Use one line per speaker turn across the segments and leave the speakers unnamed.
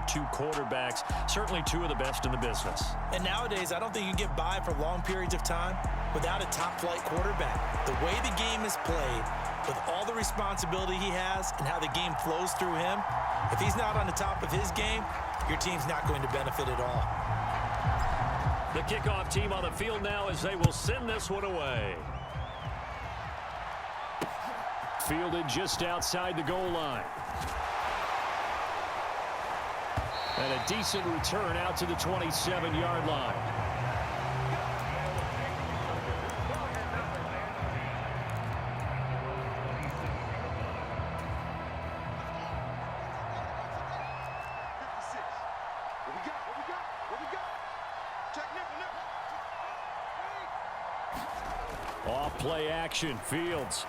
two quarterbacks, certainly two of the best in the business.
And nowadays, I don't think you get by for long periods of time without a top-flight quarterback. The way the game is played, with all the responsibility he has and how the game flows through him, if he's not on the top of his game, your team's not going to benefit at all.
The kickoff team on the field now as they will send this one away. Fielded just outside the goal line. And a decent return out to the 27-yard line. Off play action, Fields.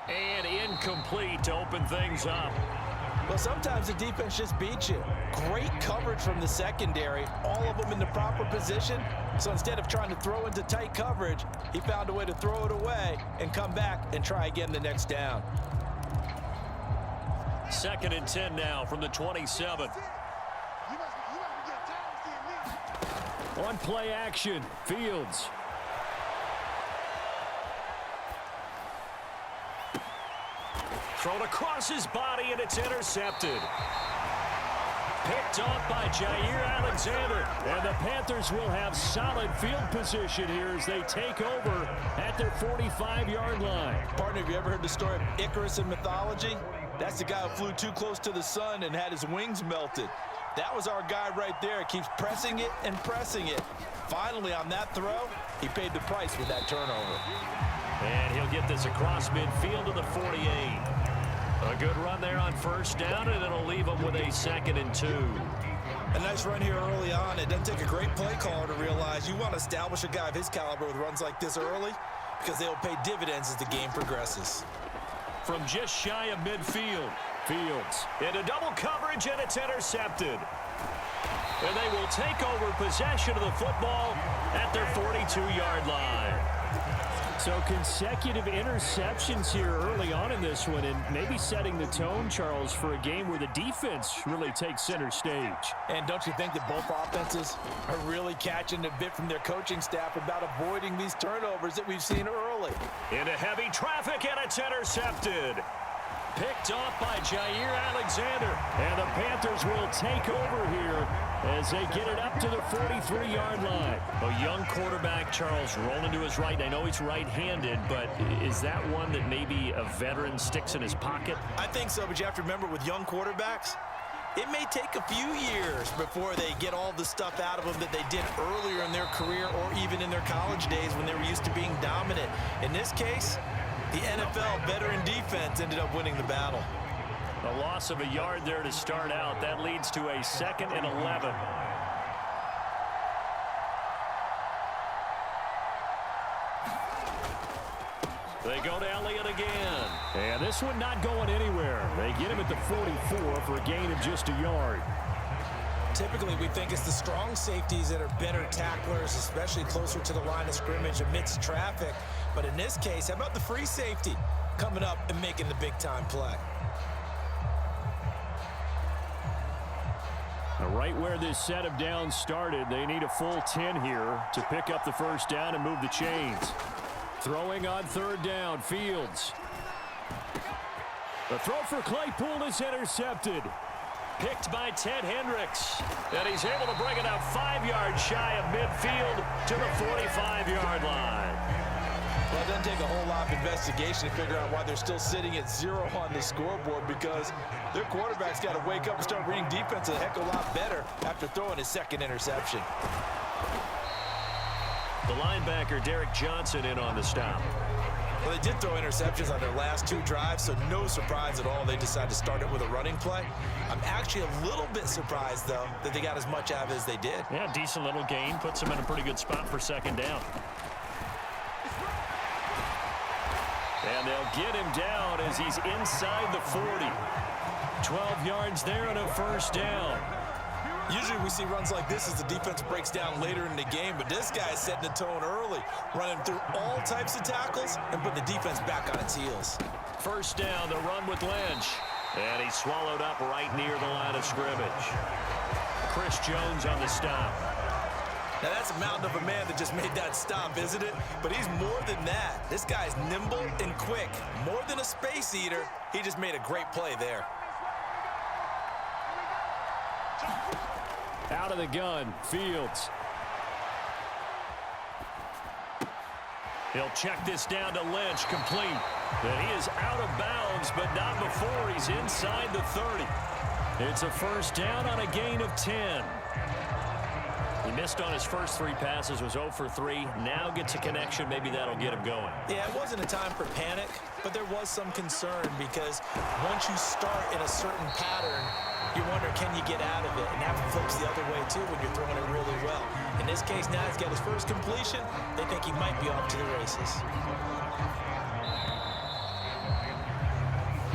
And incomplete to open things up.
Well, sometimes the defense just beats you. Great coverage from the secondary, all of them in the proper position. So instead of trying to throw into tight coverage, he found a way to throw it away and come back and try again the next down.
2nd and 10 now from the 27. On play action, Fields. Thrown across his body, and it's intercepted. Picked off by Jair Alexander. And the Panthers will have solid field position here as they take over at their 45-yard line.
Partner, have you ever heard the story of Icarus in mythology? That's the guy who flew too close to the sun and had his wings melted. That was our guy right there. Keeps pressing it and pressing it. Finally, on that throw, he paid the price with that turnover.
And he'll get this across midfield to the 48. A good run there on first down, and it'll leave him with a 2nd and 2.
A nice run here early on. It doesn't take a great play caller to realize you want to establish a guy of his caliber with runs like this early because they'll pay dividends as the game progresses.
From just shy of midfield, Fields into double coverage, and it's intercepted. And they will take over possession of the football at their 42-yard line. So consecutive interceptions here early on in this one, and maybe setting the tone, Charles, for a game where the defense really takes center stage.
And don't you think that both offenses are really catching a bit from their coaching staff about avoiding these turnovers that we've seen early?
Into heavy traffic, and it's intercepted. Picked off by Jair Alexander, and the Panthers will take over here as they get it up to the 43-yard line. A young quarterback, Charles, rolling to his right. I know he's right-handed, but is that one that maybe a veteran sticks in his pocket?
I think so, but you have to remember with young quarterbacks, it may take a few years before they get all the stuff out of them that they did earlier in their career or even in their college days when they were used to being dominant. In this case, the NFL veteran defense ended up winning the battle.
A loss of a yard there to start out. That leads to a 2nd and 11. They go to Elliott again. And this one not going anywhere. They get him at the 44 for a gain of just a yard.
Typically, we think it's the strong safeties that are better tacklers, especially closer to the line of scrimmage amidst traffic. But in this case, how about the free safety coming up and making the big-time play?
Right where this set of downs started, they need a full 10 here to pick up the first down and move the chains. Throwing on 3rd down, Fields. The throw for Claypool is intercepted. Picked by Ted Hendricks. And he's able to bring it out 5 yards shy of midfield to the 45-yard line.
Well, it doesn't take a whole lot of investigation to figure out why they're still sitting at 0 on the scoreboard, because their quarterback's got to wake up and start reading defense a heck of a lot better after throwing his 2nd interception.
The linebacker, Derek Johnson, in on the stop.
Well, they did throw interceptions on their last 2 drives, so no surprise at all they decided to start it with a running play. I'm actually a little bit surprised, though, that they got as much out of it as they did.
Yeah, decent little gain. Puts them in a pretty good spot for 2nd down. And they'll get him down as he's inside the 40. 12 yards there and a first down.
Usually we see runs like this as the defense breaks down later in the game, but this guy is setting the tone early, running through all types of tackles and putting the defense back on its heels.
First down, the run with Lynch. And he's swallowed up right near the line of scrimmage. Chris Jones on the stop.
Now that's a mountain of a man that just made that stop, isn't it? But he's more than that. This guy's nimble and quick. More than a space eater, he just made a great play there.
Out of the gun, Fields. He'll check this down to Lynch, complete. And he is out of bounds, but not before he's inside the 30. It's a first down on a gain of 10. He missed on his first 3 passes, was 0 for 3. Now gets a connection. Maybe that'll get him going.
Yeah, it wasn't a time for panic, but there was some concern because once you start in a certain pattern, you wonder, can you get out of it? And that flips the other way, too, when you're throwing it really well. In this case, now he's got his first completion. They think he might be off to the races.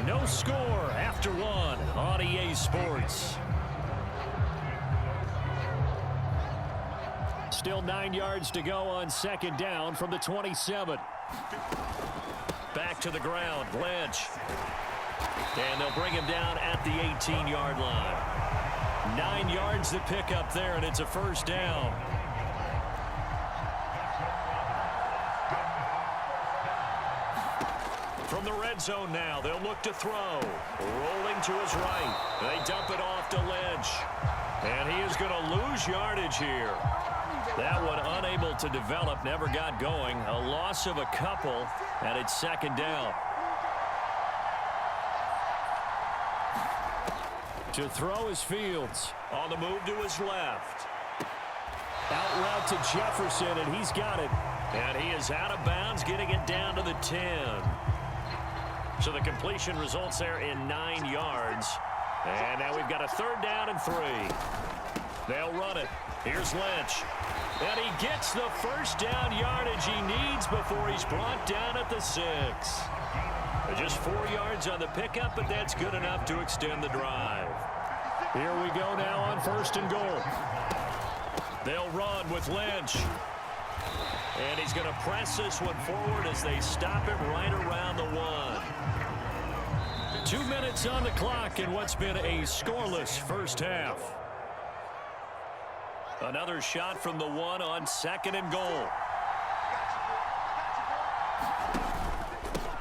No score after 1 on EA Sports. Still 9 yards to go on second down from the 27. Back to the ground, Lynch. And they'll bring him down at the 18-yard line. 9 yards to pick up there, and it's a first down. From the red zone now, they'll look to throw. Rolling to his right. They dump it off to Lynch. And he is going to lose yardage here. That one unable to develop, never got going. A loss of a couple, and it's second down. To throw is Fields. On the move to his left. Out route to Jefferson, and he's got it. And he is out of bounds, getting it down to the 10. So the completion results there in 9 yards. And now we've got a third down and 3. They'll run it. Here's Lynch. And he gets the first down yardage he needs before he's brought down at the 6. Just 4 yards on the pickup, but that's good enough to extend the drive. Here we go now on first and goal. They'll run with Lynch. And he's going to press this one forward as they stop him right around the 1. 2 minutes on the clock in what's been a scoreless first half. Another shot from the 1 on second and goal.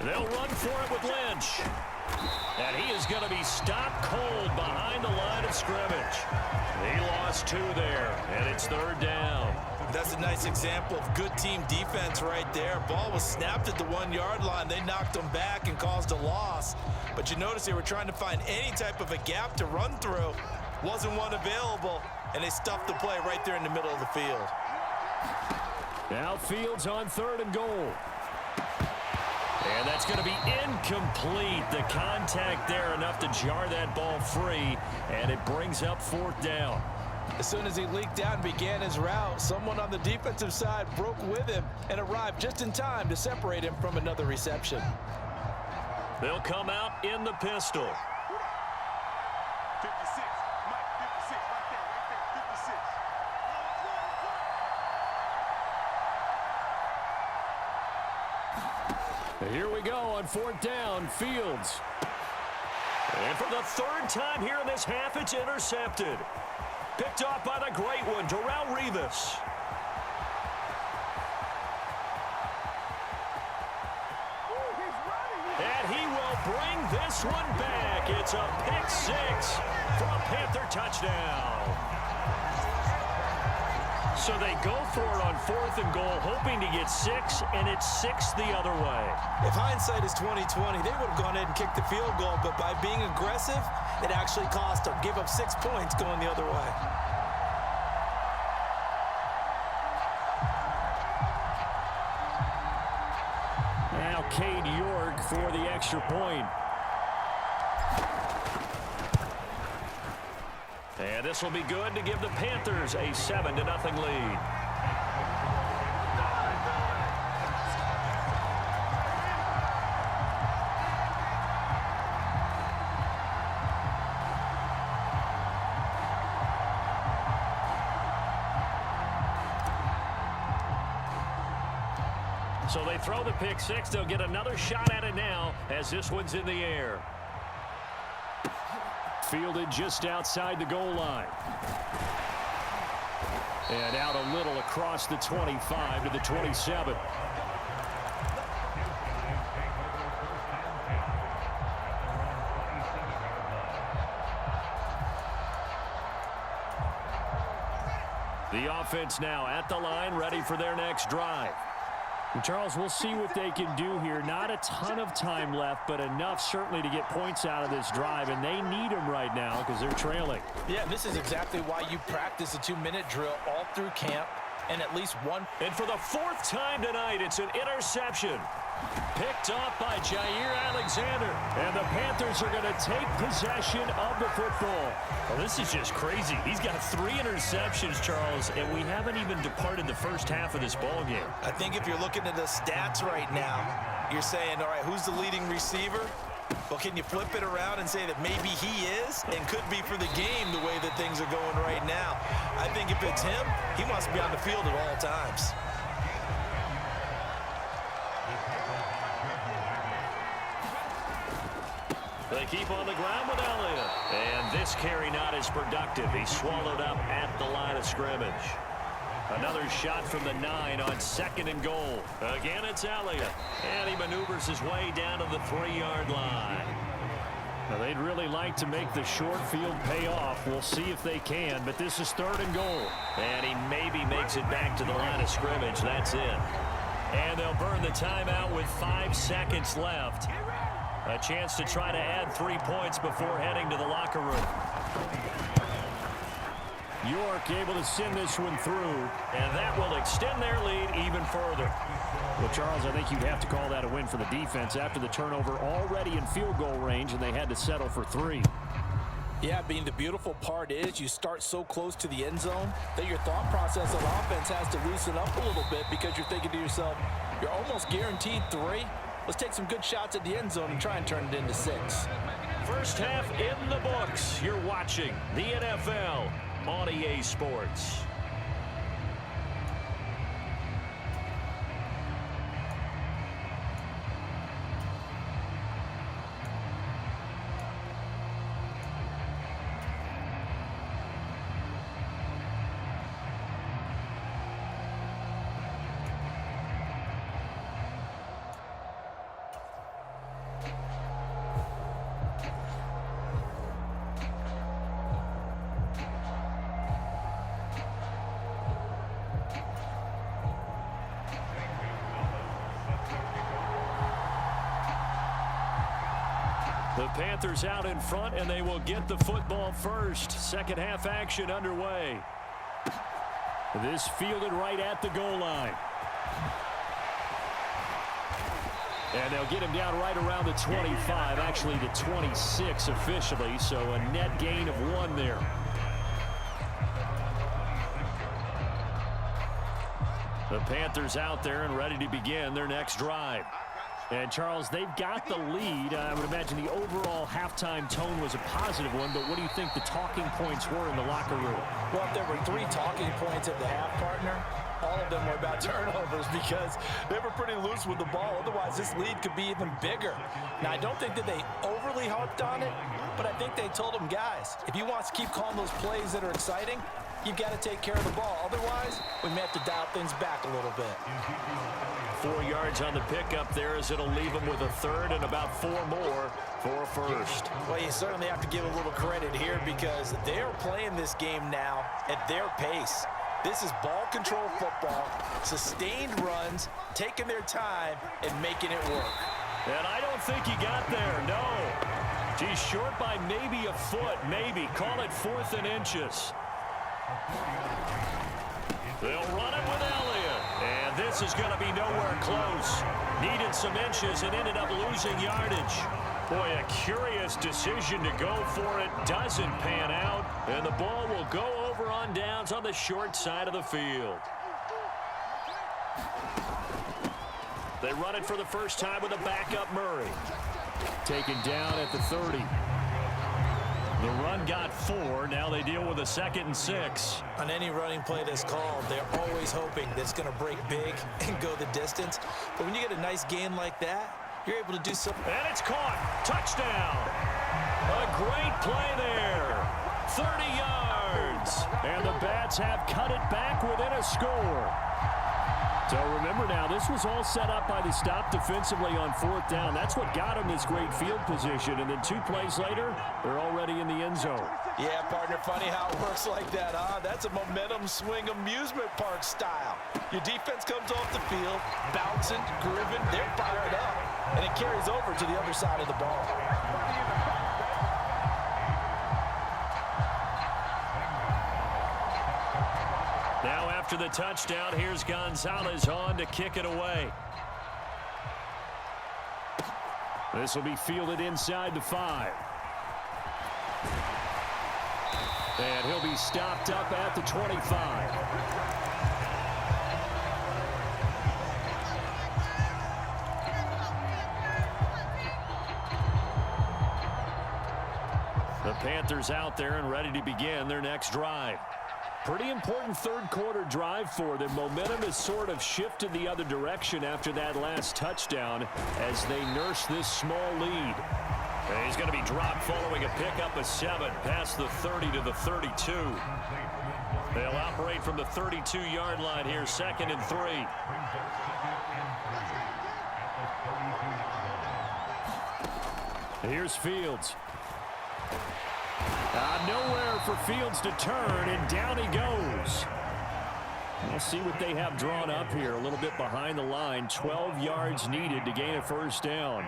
They'll run for it with Lynch. And he is going to be stopped cold behind the line of scrimmage. He lost 2 there, and it's third down.
That's a nice example of good team defense right there. Ball was snapped at the 1-yard line. They knocked him back and caused a loss. But you notice they were trying to find any type of a gap to run through. Wasn't one available, and they stuffed the play right there in the middle of the field.
Now Fields on third and goal. And that's going to be incomplete. The contact there enough to jar that ball free, and it brings up fourth down.
As soon as he leaked out and began his route, someone on the defensive side broke with him and arrived just in time to separate him from another reception.
They'll come out in the pistol.
56, Mike, 56, right there, 56.
Here we go on fourth down, Fields. And for the third time here in this half, it's intercepted. Picked off by the great one, Darrelle Revis. And he will bring this one back. It's a pick 6 for a Panther touchdown. So they go for it on fourth and goal, hoping to get 6, and it's 6 the other way.
If hindsight is 20/20, they would have gone ahead and kicked the field goal, but by being aggressive, it actually cost them. Give up 6 points going the other way.
Now Cade York for the extra point. And this will be good to give the Panthers a 7-0 lead. So they throw the pick six. They'll get another shot at it now as this one's in the air. Fielded just outside the goal line. And out a little across the 25 to the 27. The offense now at the line, ready for their next drive. And Charles, we'll see what they can do here. Not a ton of time left, but enough certainly to get points out of this drive, and they need them right now because they're trailing.
Yeah, this is exactly why you practice a 2-minute drill all through camp and at least one.
And for the fourth time tonight, it's an interception. Picked off by Jair Alexander. And the Panthers are going to take possession of the football. Well, this is just crazy. He's got 3 interceptions, Charles, and we haven't even departed the first half of this ball game.
I think if you're looking at the stats right now, you're saying, all right, who's the leading receiver? Well, can you flip it around and say that maybe he is and could be for the game the way that things are going right now? I think if it's him, he must be on the field at all times.
They keep on the ground with Elliott. And this carry not as productive. He's swallowed up at the line of scrimmage. Another shot from the 9 on 2nd and goal. Again, it's Elliott. And he maneuvers his way down to the 3-yard line. Now, they'd really like to make the short field pay off. We'll see if they can, but this is 3rd and goal. And he maybe makes it back to the line of scrimmage. That's it. And they'll burn the timeout with 5 seconds left. A chance to try to add 3 points before heading to the locker room. York able to send this one through, and that will extend their lead even further. Well, Charles, I think you'd have to call that a win for the defense after the turnover already in field goal range, and they had to settle for 3.
Yeah, Bean, the beautiful part is you start so close to the end zone that your thought process on offense has to loosen up a little bit because you're thinking to yourself, you're almost guaranteed 3. Let's take some good shots at the end zone and try and turn it into 6.
First half in the books. You're watching the NFL on EA Sports. The Panthers out in front, and they will get the football first. Second half action underway. This fielded right at the goal line. And they'll get him down right around the 25, actually the 26 officially, so a net gain of 1 there. The Panthers out there and ready to begin their next drive. And, Charles, they've got the lead. I would imagine the overall halftime tone was a positive one, but what do you think the talking points were in the locker room?
Well, if there were 3 talking points at the half, partner, all of them were about turnovers because they were pretty loose with the ball. Otherwise, this lead could be even bigger. Now, I don't think that they overly harped on it, but I think they told them, guys, if you want to keep calling those plays that are exciting, you've got to take care of the ball. Otherwise, we may have to dial things back a little bit.
4 yards on the pickup there as it'll leave them with a 3rd and about 4 more for a first.
Well, you certainly have to give a little credit here because they're playing this game now at their pace. This is ball control football, sustained runs, taking their time, and making it work.
And I don't think he got there, no. He's short by maybe a foot, maybe. Call it 4th and inches. They'll run it with Elliott. And this is going to be nowhere close. Needed some inches and ended up losing yardage. Boy, a curious decision to go for it. Doesn't pan out. And the ball will go over on downs on the short side of the field. They run it for the first time with a backup Murray. Taken down at the 30. The run got 4. Now they deal with a 2nd and 6.
On any running play that's called, they're always hoping that it's going to break big and go the distance. But when you get a nice gain like that, you're able to do something.
And it's caught. Touchdown. A great play there. 30 yards. And the Bats have cut it back within a score. So remember now, this was all set up by the stop defensively on 4th down. That's what got him this great field position. And then 2 plays later, they're already in the end zone.
Yeah, partner, funny how it works like that, huh? That's a momentum swing amusement park style. Your defense comes off the field, bouncing, grooving, they're fired up. And it carries over to the other side of the ball.
Now after the touchdown, here's Gonzalez on to kick it away. This will be fielded inside the 5. And he'll be stopped up at the 25. The Panthers out there and ready to begin their next drive. Pretty important 3rd quarter drive for them. Momentum has sort of shifted the other direction after that last touchdown as they nurse this small lead. And he's going to be dropped following a pickup of 7 past the 30 to the 32. They'll operate from the 32-yard line here, 2nd and 3. Here's Fields. Nowhere for Fields to turn, and down he goes. We'll see what they have drawn up here. A little bit behind the line. 12 yards needed to gain a 1st down.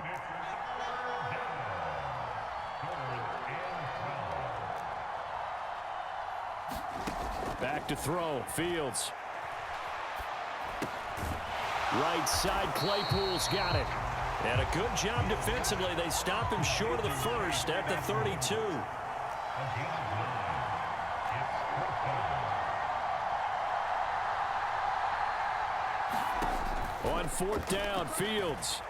Back to throw. Fields. Right side, Claypool's got it. And a good job defensively. They stop him short of the 1st at the 32. On 4th down, Fields.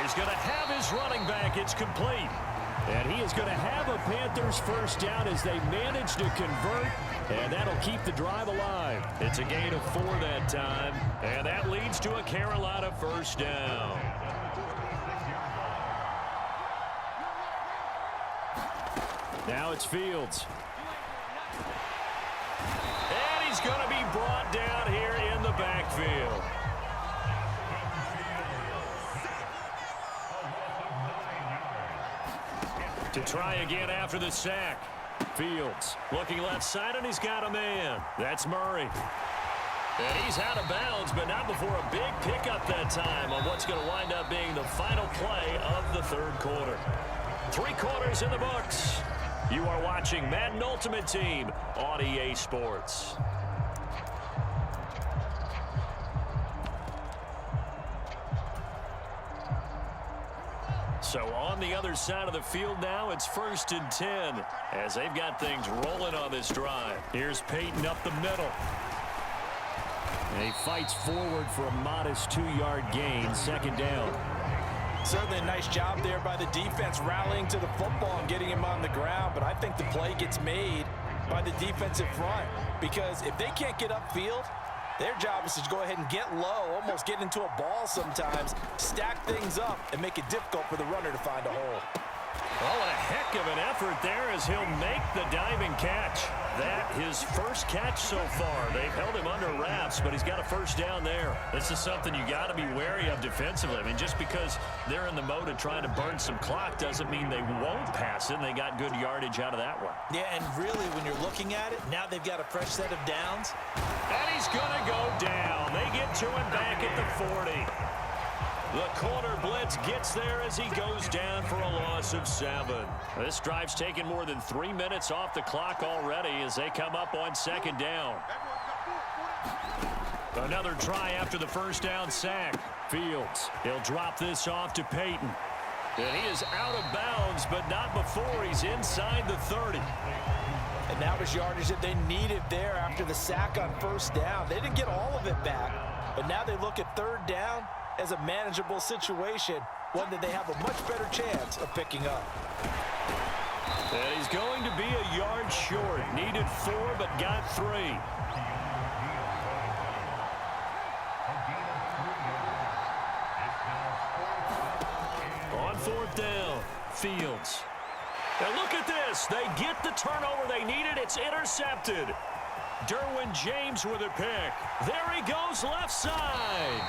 He's going to have his running back. It's complete. And he is going to have a Panthers 1st down as they manage to convert. And that'll keep the drive alive. It's a gain of 4 that time. And that leads to a Carolina 1st down. Now it's Fields. And he's going to be brought down here in the backfield. To try again after the sack. Fields looking left side, and he's got a man. That's Murray. And he's out of bounds, but not before a big pickup that time on what's going to wind up being the final play of the 3rd quarter. 3 quarters in the books. You are watching Madden Ultimate Team on EA Sports. So on the other side of the field now, it's 1st and 10 as they've got things rolling on this drive. Here's Peyton up the middle. And he fights forward for a modest 2-yard gain, 2nd down.
Certainly a nice job there by the defense rallying to the football and getting him on the ground, but I think the play gets made by the defensive front because if they can't get upfield, their job is to go ahead and get low, almost get into a ball sometimes, stack things up, and make it difficult for the runner to find a hole.
Oh, and a heck of an effort there as he'll make the diving catch. That his 1st catch so far. They've held him under wraps, but he's got a 1st down there. This is something you got to be wary of defensively. I mean, just because they're in the mode of trying to burn some clock doesn't mean they won't pass it. And they got good yardage out of that one.
Yeah, and really, when you're looking at it, now they've got a fresh set of downs.
And he's going to go down. They get to him back at the 40. The corner blitz gets there as he goes down for a loss of 7. This drive's taken more than 3 minutes off the clock already as they come up on 2nd down. Another try after the 1st down sack. Fields, he'll drop this off to Peyton. And he is out of bounds, but not before he's inside the 30.
And that was yardage that they needed there after the sack on 1st down. They didn't get all of it back, but now they look at 3rd down as a manageable situation, one that they have a much better chance of picking up.
And he's going to be a yard short. Needed 4, but got 3. On 4th down, Fields. And look at this. They get the turnover they needed. It's intercepted. Derwin James with a pick. There he goes, left side.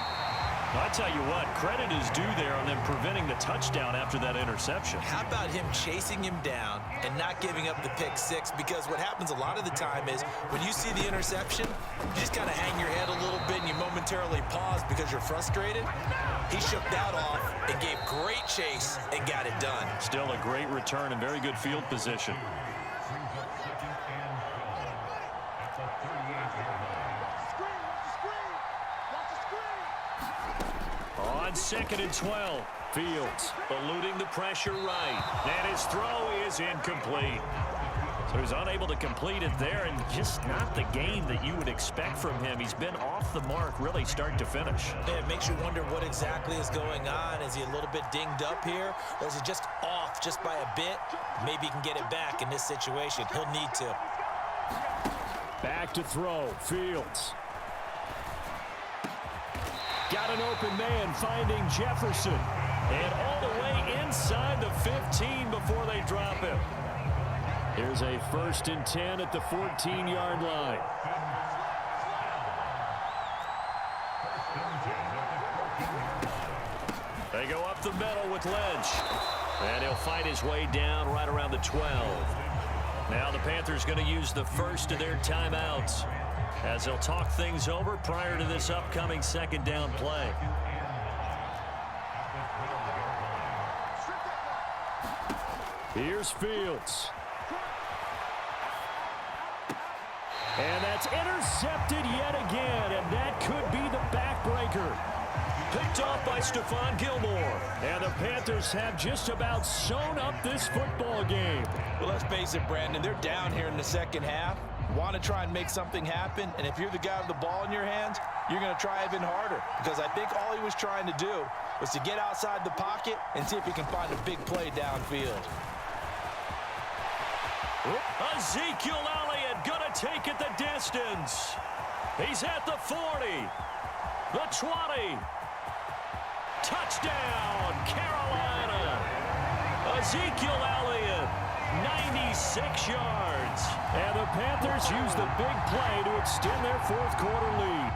I tell you what, credit is due there on them preventing the touchdown after that interception.
How about him chasing him down and not giving up the pick 6? Because what happens a lot of the time is when you see the interception, you just kind of hang your head a little bit and you momentarily pause because you're frustrated. He shook that off and gave great chase and got it done.
Still a great return and very good field position. On 2nd and 12, Fields eluding the pressure right. And his throw is incomplete. So he's unable to complete it there, and just not the game that you would expect from him. He's been off the mark really start to finish.
Yeah, it makes you wonder what exactly is going on. Is he a little bit dinged up here, or is he just off just by a bit? Maybe he can get it back in this situation. He'll need to.
Back to throw, Fields. Got an open man finding Jefferson. And all the way inside the 15 before they drop him. Here's a 1st and 10 at the 14-yard line. They go up the middle with Lynch. And he'll fight his way down right around the 12. Now the Panthers going to use the first of their timeouts as they'll talk things over prior to this upcoming 2nd down play. Here's Fields. And that's intercepted yet again, and that could be the backbreaker. Picked off by Stephon Gilmore. And the Panthers have just about sewn up this football game.
Well, let's face it, Brandon, they're down here in the 2nd half. Want to try and make something happen, and if you're the guy with the ball in your hands, you're going to try even harder, because I think all he was trying to do was to get outside the pocket and see if he can find a big play downfield.
Ezekiel Elliott gonna take it the distance. He's at the 40, the 20. Touchdown, Carolina. Ezekiel Elliott, 96 yards. And the Panthers use the big play to extend their 4th quarter lead.